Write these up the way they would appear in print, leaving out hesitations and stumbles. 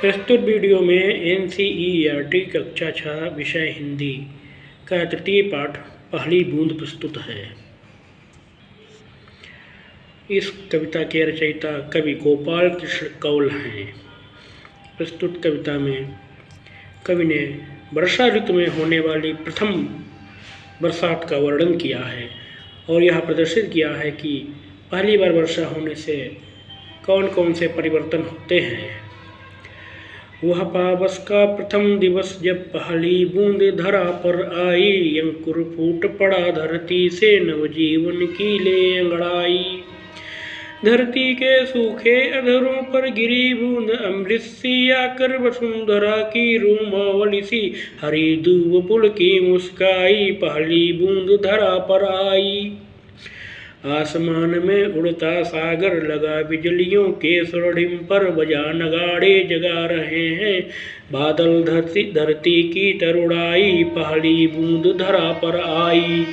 प्रस्तुत वीडियो में एनसीईआरटी कक्षा 6 विषय हिंदी का तृतीय पाठ पहली बूंद प्रस्तुत है। इस कविता के रचयिता कवि गोपाल कृष्ण कौल हैं। प्रस्तुत कविता में कवि ने वर्षा ऋतु में होने वाली प्रथम बरसात का वर्णन किया है और यह प्रदर्शित किया है कि पहली बार वर्षा होने से कौन कौन से परिवर्तन होते हैं। वह पावस का प्रथम दिवस जब पहली बूंद धरा पर आई, अंकुर फूट पड़ा धरती से नवजीवन की ले अंगड़ाई। धरती के सूखे अधरों पर गिरी बूंद अमृत सी आकर वसुंधरा की रूमावली सी हरी दूब पुल की मुस्काई। पहली बूंद धरा पर आई। आसमान में उड़ता सागर लगा बिजलियों के स्वर्णिम पर बजा नगाड़े जगा रहे हैं बादल धरती की तरुड़ाई। पहली बूंद धरा पर आई।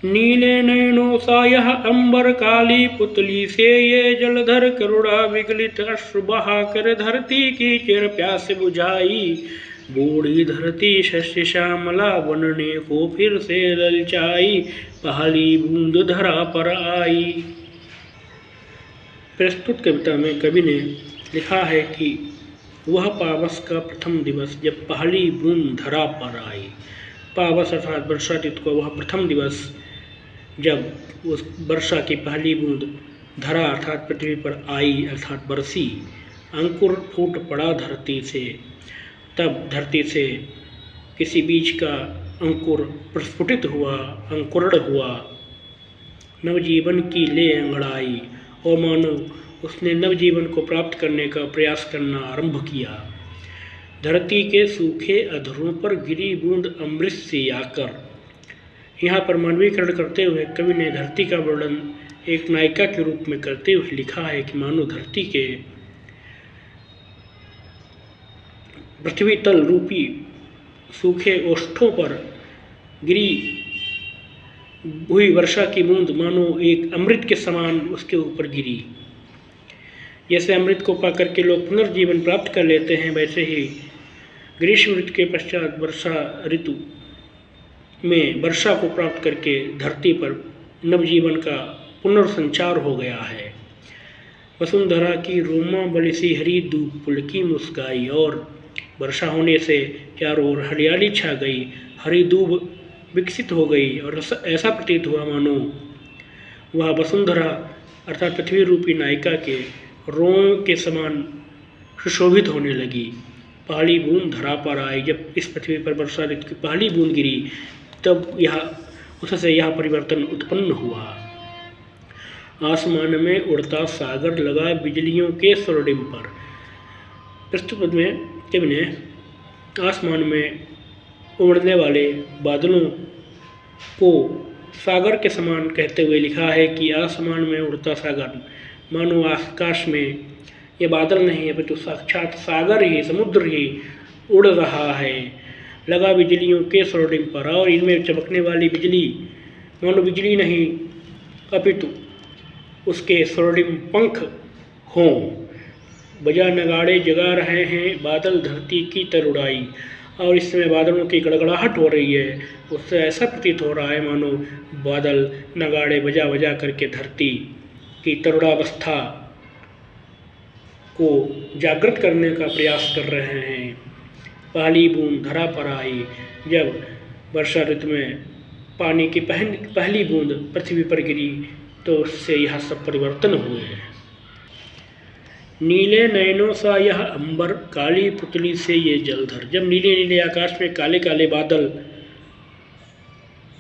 नीले नयनों सा यह अंबर काली पुतली से ये जलधर करुणा विगलित अश्रु बहाकर धरती की चिर प्यास बुझाई। बूढ़ी धरती शस्य श्यामला बनने को फिर से ललचाई। पहली बूंद धरा पर आई। प्रस्तुत कविता में कवि ने लिखा है कि वह पावस का प्रथम दिवस जब पहली बूंद धरा पर आई। पावस अर्थात वर्षा ऋतु का वह प्रथम दिवस जब उस वर्षा की पहली बूंद धरा अर्थात पृथ्वी पर आई अर्थात बरसी, अंकुर फूट पड़ा धरती से, तब धरती से किसी बीज का अंकुर प्रस्फुटित हुआ, अंकुरण हुआ, नवजीवन की ले अंगड़ाई और मानो उसने नवजीवन को प्राप्त करने का प्रयास करना आरंभ किया। धरती के सूखे अधरों पर गिरी बूंद अमृत से आकर। यहाँ पर मानवीकरण करते हुए कवि ने धरती का वर्णन एक नायिका के रूप में करते हुए लिखा है कि मानो धरती के पृथ्वी तल रूपी सूखे ओष्ठों पर गिरी हुई वर्षा की बूंद मानो एक अमृत के समान उसके ऊपर गिरी। जैसे अमृत को पाकर के लोग पुनर्जीवन प्राप्त कर लेते हैं, वैसे ही ग्रीष्म ऋतु के पश्चात वर्षा ऋतु में वर्षा को प्राप्त करके धरती पर नवजीवन का पुनर्संचार हो गया है। वसुंधरा की रोमावली सी हरी दूब पुल की मुस्काई और वर्षा होने से चारों ओर हरियाली छा गई, हरी दूब विकसित हो गई और ऐसा प्रतीत हुआ मानो वह वसुंधरा अर्थात पृथ्वी रूपी नायिका के रों के समान सुशोभित होने लगी। पहली बूंद धरा पर आई। जब इस पृथ्वी पर वर्षा ऋतु की पहली बूंद गिरी तब उससे यह परिवर्तन उत्पन्न हुआ। आसमान में उड़ता सागर लगा बिजलियों के स्वर्णिम पर। प्रस्तुत पद में कवि ने आसमान में उड़ने वाले बादलों को सागर के समान कहते हुए लिखा है कि आसमान में उड़ता सागर मानो आकाश में ये बादल नहीं है परंतु साक्षात सागर ही, समुद्र ही उड़ रहा है, लगा बिजलियों के स्वर्णिम पर। और इनमें चमकने वाली बिजली मानो बिजली नहीं अपितु उसके स्वर्णिम पंख हों। बजा नगाड़े जगा रहे हैं बादल धरती की तरुड़ाई। और इस समय बादलों की गड़गड़ाहट हो रही है, उससे ऐसा प्रतीत हो रहा है मानो बादल नगाड़े बजा बजा करके धरती की तरुणावस्था को जागृत करने का प्रयास कर रहे हैं। पहली बूंद धरा पर आई। जब वर्षा ऋतु में पानी की पहली बूंद पृथ्वी पर गिरी तो उससे यह सब परिवर्तन हुए। नीले नयनों सा यह अंबर काली पुतली से ये जलधर। जब नीले नीले आकाश में काले काले बादल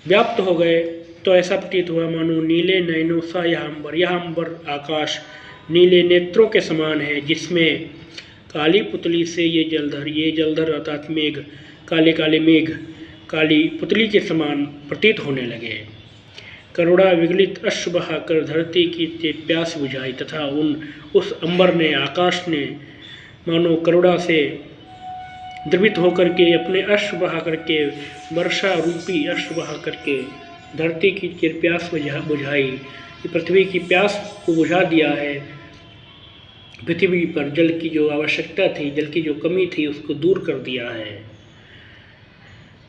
व्याप्त हो गए तो ऐसा प्रतीत हुआ मानो नीले नयनों सा यह अंबर आकाश नीले नेत्रों के समान है, जिसमें काली पुतली से ये जलधर अर्थात मेघ, काले काले मेघ काली पुतली के समान प्रतीत होने लगे। करुणा विगलित अश्रु बहाकर धरती की प्यास बुझाई तथा उस अंबर ने, आकाश ने मानो करुणा से द्रवित होकर के अपने अश्रु बहा करके, वर्षा रूपी अश्रु बहा करके धरती की प्यास बुझाई, पृथ्वी की प्यास को बुझा दिया है। पृथ्वी पर जल की जो आवश्यकता थी, जल की जो कमी थी, उसको दूर कर दिया है।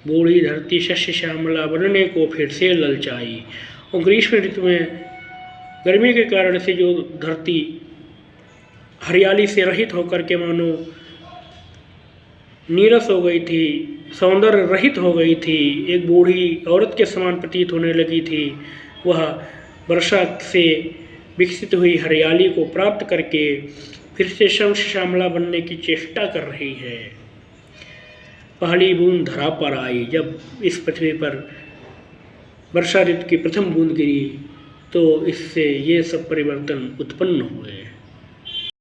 बूढ़ी धरती शस्य श्यामला बनने को फिर से ललचाई। और ग्रीष्म ऋतु में गर्मी के कारण से जो धरती हरियाली से रहित होकर के मानो नीरस हो गई थी, सौंदर्य रहित हो गई थी, एक बूढ़ी औरत के समान प्रतीत होने लगी थी, वह वर्षा से विकसित हुई हरियाली को प्राप्त करके फिर से शस्य श्यामला बनने की चेष्टा कर रही है। पहली बूंद धरा पर आई। जब इस पृथ्वी पर वर्षा ऋतु की प्रथम बूंद गिरी तो इससे ये सब परिवर्तन उत्पन्न हुए।